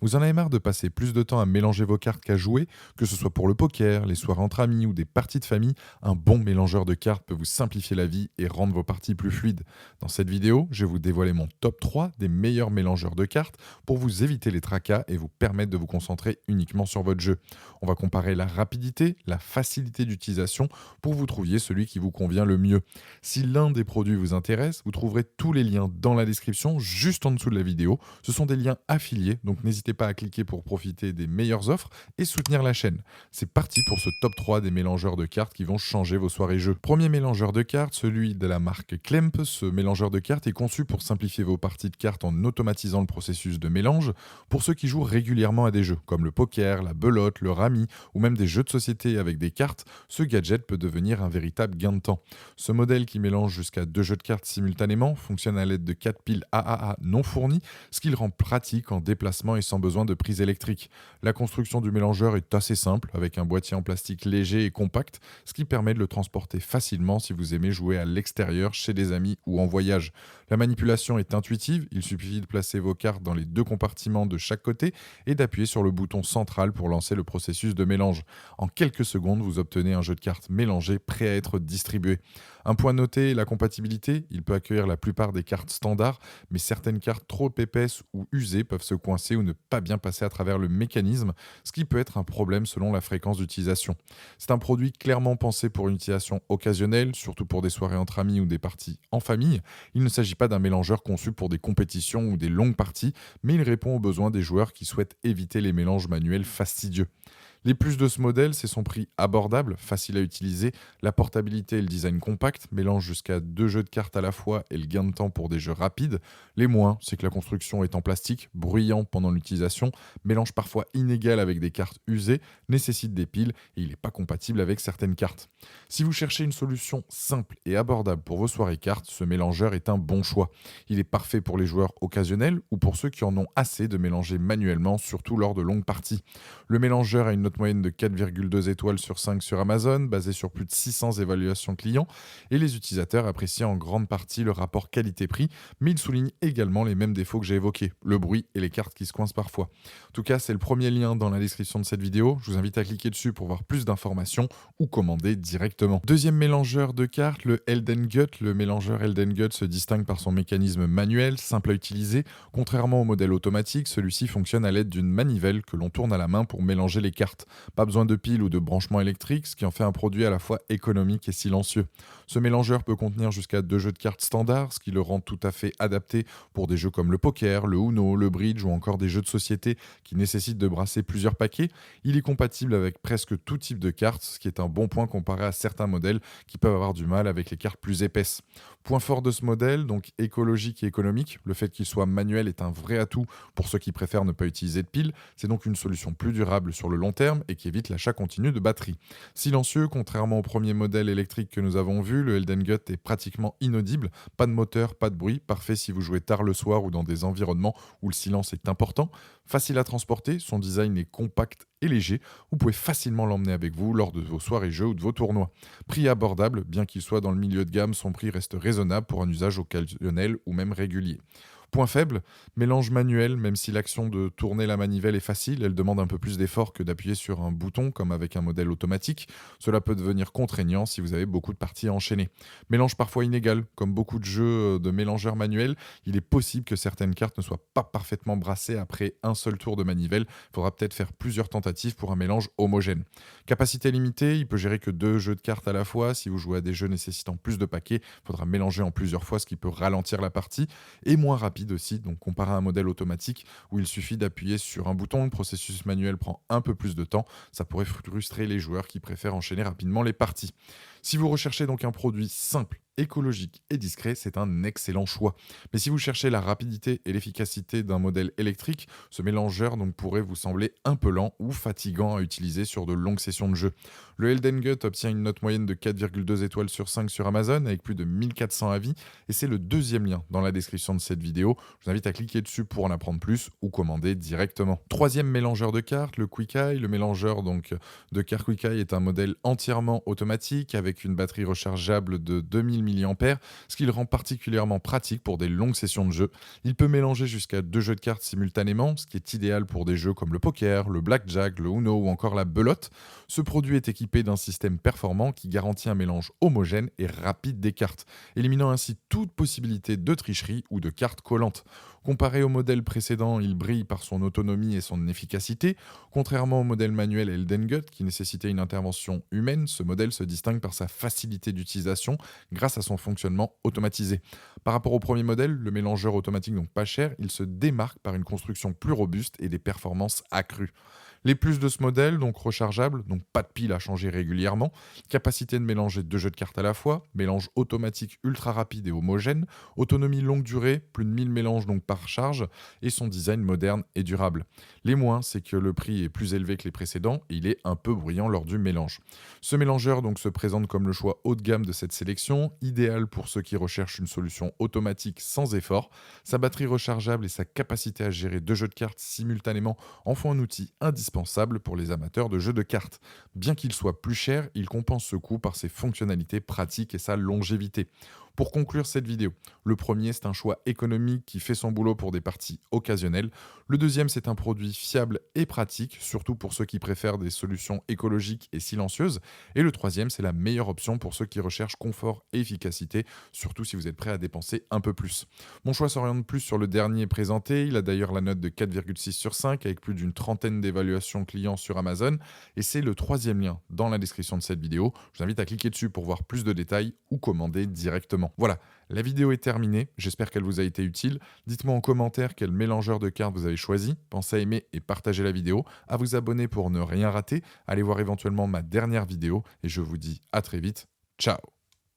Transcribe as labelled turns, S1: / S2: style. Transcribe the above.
S1: Vous en avez marre de passer plus de temps à mélanger vos cartes qu'à jouer, que ce soit pour le poker, les soirées entre amis ou des parties de famille, un bon mélangeur de cartes peut vous simplifier la vie et rendre vos parties plus fluides. Dans cette vidéo, je vais vous dévoiler mon top 3 des meilleurs mélangeurs de cartes pour vous éviter les tracas et vous permettre de vous concentrer uniquement sur votre jeu. On va comparer la rapidité, la facilité d'utilisation pour vous trouviez celui qui vous convient le mieux. Si l'un des produits vous intéresse, vous trouverez tous les liens dans la description juste en dessous de la vidéo. Ce sont des liens affiliés, donc n'hésitez pas à cliquer pour profiter des meilleures offres et soutenir la chaîne. C'est parti pour ce top 3 des mélangeurs de cartes qui vont changer vos soirées jeux. Premier mélangeur de cartes, celui de la marque Klemp. Ce mélangeur de cartes est conçu pour simplifier vos parties de cartes en automatisant le processus de mélange pour ceux qui jouent régulièrement à des jeux comme le poker, la belote, le rami ou même des jeux de société avec des cartes. Ce gadget peut devenir un véritable gain de temps. Ce modèle qui mélange jusqu'à 2 jeux de cartes simultanément fonctionne à l'aide de 4 piles AAA non fournies, ce qui le rend pratique en déplacement et sans besoin de prise électrique. La construction du mélangeur est assez simple, avec un boîtier en plastique léger et compact, ce qui permet de le transporter facilement si vous aimez jouer à l'extérieur, chez des amis ou en voyage. La manipulation est intuitive, il suffit de placer vos cartes dans les deux compartiments de chaque côté et d'appuyer sur le bouton central pour lancer le processus de mélange. En quelques secondes, vous obtenez un jeu de cartes mélangé prêt à être distribué. Un point noté, la compatibilité, il peut accueillir la plupart des cartes standards, mais certaines cartes trop épaisses ou usées peuvent se coincer ou ne pas bien passer à travers le mécanisme, ce qui peut être un problème selon la fréquence d'utilisation. C'est un produit clairement pensé pour une utilisation occasionnelle, surtout pour des soirées entre amis ou des parties en famille. Il ne s'agit pas d'un mélangeur conçu pour des compétitions ou des longues parties, mais il répond aux besoins des joueurs qui souhaitent éviter les mélanges manuels fastidieux. Les plus de ce modèle, c'est son prix abordable, facile à utiliser, la portabilité et le design compact, mélange jusqu'à 2 jeux de cartes à la fois et le gain de temps pour des jeux rapides. Les moins, c'est que la construction est en plastique, bruyant pendant l'utilisation, mélange parfois inégal avec des cartes usées, nécessite des piles et il n'est pas compatible avec certaines cartes. Si vous cherchez une solution simple et abordable pour vos soirées cartes, ce mélangeur est un bon choix. Il est parfait pour les joueurs occasionnels ou pour ceux qui en ont assez de mélanger manuellement, surtout lors de longues parties. Le mélangeur a une note moyenne de 4,2 étoiles sur 5 sur Amazon, basée sur plus de 600 évaluations clients, et les utilisateurs apprécient en grande partie le rapport qualité-prix, mais ils soulignent également les mêmes défauts que j'ai évoqués, le bruit et les cartes qui se coincent parfois. En tout cas, c'est le premier lien dans la description de cette vidéo, je vous invite à cliquer dessus pour voir plus d'informations ou commander directement. Deuxième mélangeur de cartes, le Elden Gut. Le mélangeur Elden Gut se distingue par son mécanisme manuel, simple à utiliser. Contrairement au modèle automatique, celui-ci fonctionne à l'aide d'une manivelle que l'on tourne à la main pour mélanger les cartes. Pas besoin de piles ou de branchement électrique, ce qui en fait un produit à la fois économique et silencieux. Ce mélangeur peut contenir jusqu'à 2 jeux de cartes standards, ce qui le rend tout à fait adapté pour des jeux comme le poker, le Uno, le bridge ou encore des jeux de société qui nécessitent de brasser plusieurs paquets. Il est compatible avec presque tout type de cartes, ce qui est un bon point comparé à certains modèles qui peuvent avoir du mal avec les cartes plus épaisses. Point fort de ce modèle, donc écologique et économique, le fait qu'il soit manuel est un vrai atout pour ceux qui préfèrent ne pas utiliser de piles. C'est donc une solution plus durable sur le long terme et qui évite l'achat continu de batterie. Silencieux, contrairement au premier modèle électrique que nous avons vu, le Elden Gut est pratiquement inaudible. Pas de moteur, pas de bruit, parfait si vous jouez tard le soir ou dans des environnements où le silence est important. Facile à transporter, son design est compact et léger. Vous pouvez facilement l'emmener avec vous lors de vos soirées jeux ou de vos tournois. Prix abordable, bien qu'il soit dans le milieu de gamme, son prix reste raisonnable pour un usage occasionnel ou même régulier. Point faible, mélange manuel, même si l'action de tourner la manivelle est facile, elle demande un peu plus d'effort que d'appuyer sur un bouton comme avec un modèle automatique. Cela peut devenir contraignant si vous avez beaucoup de parties à enchaîner. Mélange parfois inégal, comme beaucoup de jeux de mélangeurs manuels, il est possible que certaines cartes ne soient pas parfaitement brassées après un seul tour de manivelle. Il faudra peut-être faire plusieurs tentatives pour un mélange homogène. Capacité limitée, il peut gérer que 2 jeux de cartes à la fois. Si vous jouez à des jeux nécessitant plus de paquets, il faudra mélanger en plusieurs fois, ce qui peut ralentir la partie. Et moins rapide aussi, donc comparé à un modèle automatique où il suffit d'appuyer sur un bouton, le processus manuel prend un peu plus de temps, ça pourrait frustrer les joueurs qui préfèrent enchaîner rapidement les parties. Si vous recherchez donc un produit simple, écologique et discret, c'est un excellent choix. Mais si vous cherchez la rapidité et l'efficacité d'un modèle électrique, ce mélangeur donc pourrait vous sembler un peu lent ou fatigant à utiliser sur de longues sessions de jeu. Le Elden Gut obtient une note moyenne de 4,2 étoiles sur 5 sur Amazon avec plus de 1400 avis et c'est le deuxième lien dans la description de cette vidéo. Je vous invite à cliquer dessus pour en apprendre plus ou commander directement. Troisième mélangeur de cartes, le QuickEye. Le mélangeur de cartes QuickEye est un modèle entièrement automatique avec une batterie rechargeable de 2000 mAh, ce qui le rend particulièrement pratique pour des longues sessions de jeu. Il peut mélanger jusqu'à 2 jeux de cartes simultanément, ce qui est idéal pour des jeux comme le poker, le blackjack, le Uno ou encore la belote. Ce produit est équipé d'un système performant qui garantit un mélange homogène et rapide des cartes, éliminant ainsi toute possibilité de tricherie ou de cartes collantes. Comparé au modèle précédent, il brille par son autonomie et son efficacité. Contrairement au modèle manuel Elden Gut qui nécessitait une intervention humaine, ce modèle se distingue par sa facilité d'utilisation grâce à son fonctionnement automatisé. Par rapport au premier modèle, le mélangeur automatique donc pas cher, il se démarque par une construction plus robuste et des performances accrues. Les plus de ce modèle, donc rechargeable, donc pas de pile à changer régulièrement, capacité de mélanger 2 jeux de cartes à la fois, mélange automatique ultra rapide et homogène, autonomie longue durée, plus de 1000 mélanges donc par charge, et son design moderne et durable. Les moins, c'est que le prix est plus élevé que les précédents et il est un peu bruyant lors du mélange. Ce mélangeur donc se présente comme le choix haut de gamme de cette sélection, idéal pour ceux qui recherchent une solution automatique sans effort. Sa batterie rechargeable et sa capacité à gérer 2 jeux de cartes simultanément en font un outil indispensable pour les amateurs de jeux de cartes. Bien qu'il soit plus cher, il compense ce coût par ses fonctionnalités pratiques et sa longévité. Pour conclure cette vidéo, le premier c'est un choix économique qui fait son boulot pour des parties occasionnelles. Le deuxième c'est un produit fiable et pratique, surtout pour ceux qui préfèrent des solutions écologiques et silencieuses. Et le troisième c'est la meilleure option pour ceux qui recherchent confort et efficacité, surtout si vous êtes prêt à dépenser un peu plus. Mon choix s'oriente plus sur le dernier présenté, il a d'ailleurs la note de 4,6 sur 5 avec plus d'une trentaine d'évaluations clients sur Amazon et c'est le troisième lien dans la description de cette vidéo. Je vous invite à cliquer dessus pour voir plus de détails ou commander directement. Voilà, la vidéo est terminée, j'espère qu'elle vous a été utile. Dites-moi en commentaire quel mélangeur de cartes vous avez choisi. Pensez à aimer et partager la vidéo, à vous abonner pour ne rien rater. Allez voir éventuellement ma dernière vidéo et je vous dis à très vite. Ciao!